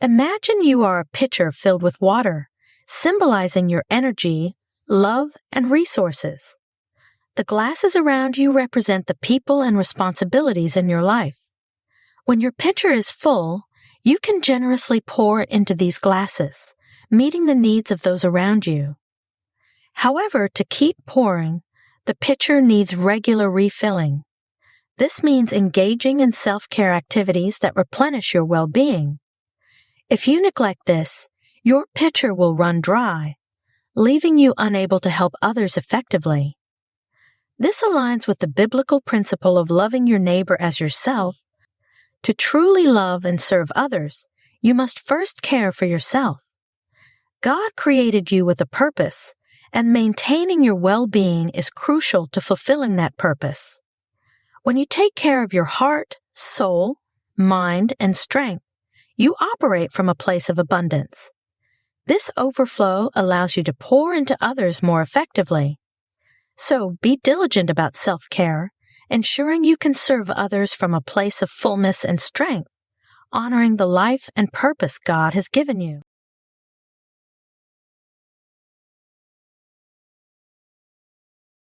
Imagine you are a pitcher filled with water, symbolizing your energy, love, and resources. The glasses around you represent the people and responsibilities in your life. When your pitcher is full, you can generously pour it into these glasses, meeting the needs of those around you. However, to keep pouring, the pitcher needs regular refilling. This means engaging in self-care activities that replenish your well-being. If you neglect this, your pitcher will run dry, leaving you unable to help others effectively. This aligns with the biblical principle of loving your neighbor as yourself. To truly love and serve others, you must first care for yourself. God created you with a purpose, and maintaining your well-being is crucial to fulfilling that purpose. When you take care of your heart, soul, mind, and strength, you operate from a place of abundance. This overflow allows you to pour into others more effectively. So be diligent about self-care, ensuring you can serve others from a place of fullness and strength, honoring the life and purpose God has given you.